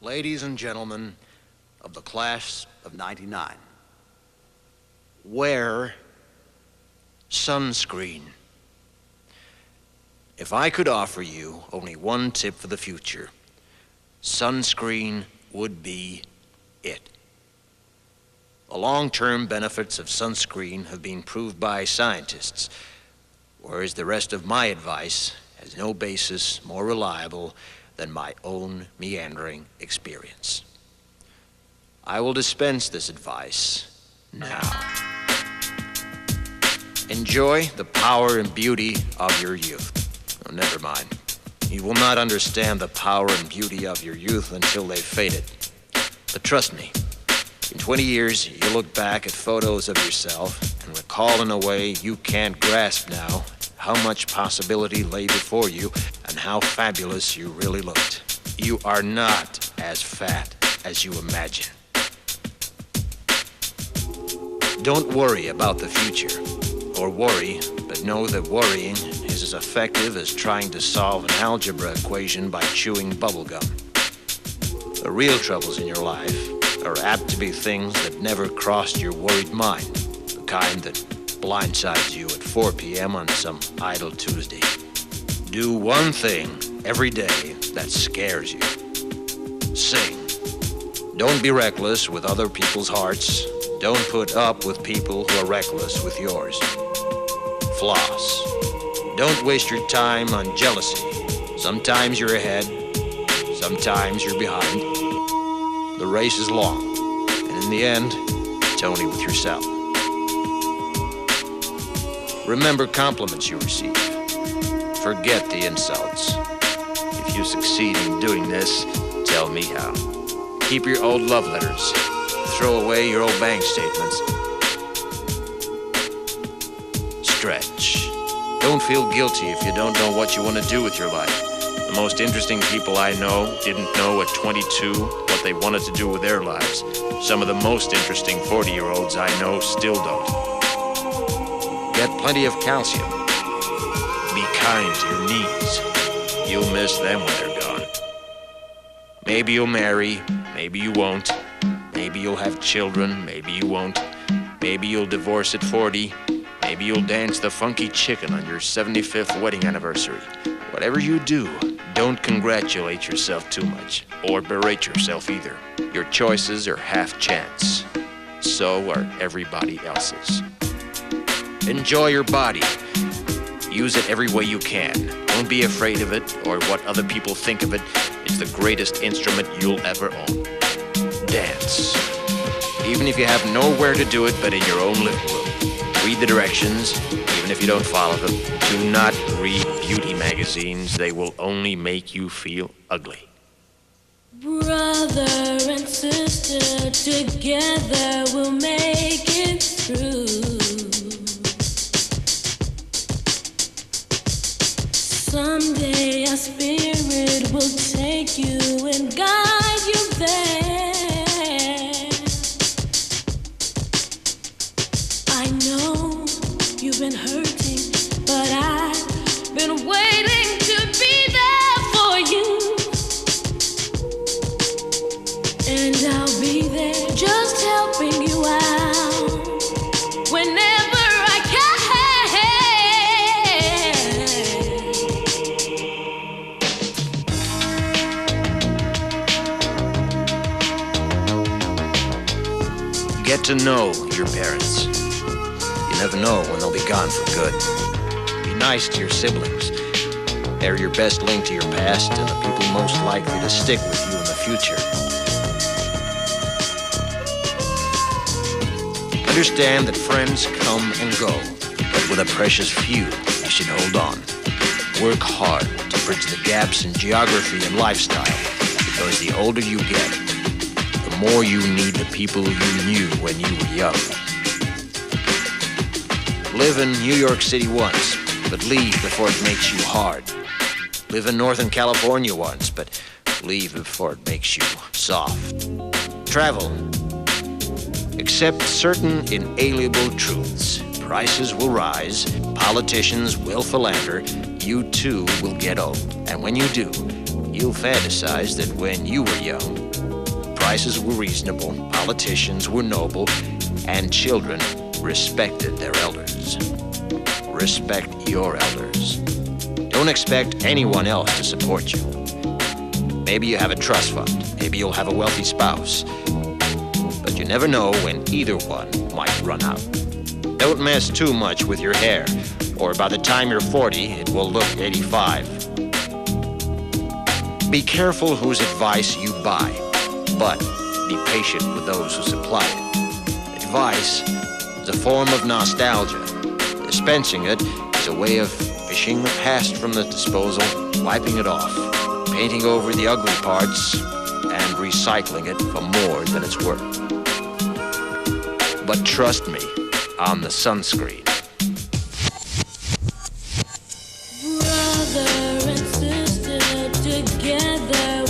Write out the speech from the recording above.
Ladies and gentlemen of the class of '99, wear sunscreen. If I could offer you only one tip for the future, sunscreen would be it. The long-term benefits of sunscreen have been proved by scientists, whereas the rest of my advice has no basis more reliable than my own meandering experience. I will dispense this advice now. Enjoy the power and beauty of your youth. Oh, never mind. You will not understand the power and beauty of your youth until they've faded. But trust me, in 20 years, you'll look back at photos of yourself and recall in a way you can't grasp now how much possibility lay before you and how fabulous you really looked. You are not as fat as you imagine. Don't worry about the future, or worry, but know that worrying is as effective as trying to solve an algebra equation by chewing bubblegum. The real troubles in your life are apt to be things that never crossed your worried mind, the kind that blindsides you at 4 p.m. on some idle Tuesday. Do one thing every day that scares you. Sing. Don't be reckless with other people's hearts. Don't put up with people who are reckless with yours. Floss. Don't waste your time on jealousy. Sometimes you're ahead, sometimes you're behind. The race is long, and in the end, it's only with yourself. Remember compliments you receive. Forget the insults. If you succeed in doing this, tell me how. Keep your old love letters. Throw away your old bank statements. Stretch. Don't feel guilty if you don't know what you want to do with your life. The most interesting people I know didn't know at 22 what they wanted to do with their lives. Some of the most interesting 40-year-olds I know still don't. Get plenty of calcium. Be kind to your knees. You'll miss them when they're gone. Maybe you'll marry, maybe you won't. Maybe you'll have children, maybe you won't. Maybe you'll divorce at 40. Maybe you'll dance the funky chicken on your 75th wedding anniversary. Whatever you do, don't congratulate yourself too much, or berate yourself either. Your choices are half chance. So are everybody else's. Enjoy your body. Use it every way you can. Don't be afraid of it or what other people think of it. It's the greatest instrument you'll ever own. Dance. Even if you have nowhere to do it but in your own living room. Read the directions, even if you don't follow them. Do not read beauty magazines. They will only make you feel ugly. Brother and sister, together we'll make it through. Someday our spirit will take you and guide you there. I know you've been hurting, but I've been waiting to be there for you. And I'll be there just helping you out whenever I can. Get to know your parents. You never know when they'll be gone for good. Be nice to your siblings. They're your best link to your past and the people most likely to stick with you in the future. Understand that friends come and go, but with a precious few, you should hold on. Work hard to bridge the gaps in geography and lifestyle, because the older you get, the more you need the people you knew when you were young. Live in New York City once, but leave before it makes you hard. Live in Northern California once, but leave before it makes you soft. Travel. Accept certain inalienable truths. Prices will rise, politicians will philander, you too will get old. And when you do, you'll fantasize that when you were young, prices were reasonable, politicians were noble, and children respected their elders. Respect your elders. Don't expect anyone else to support you. Maybe you have a trust fund. Maybe you'll have a wealthy spouse. But you never know when either one might run out. Don't mess too much with your hair, or by the time you're 40, it will look 85. Be careful whose advice you buy, but be patient with those who supply it. Advice is a form of nostalgia. Dispensing it is a way of fishing the past from the disposal, wiping it off, painting over the ugly parts, and recycling it for more than it's worth. But trust me on the sunscreen. Brother and sister together.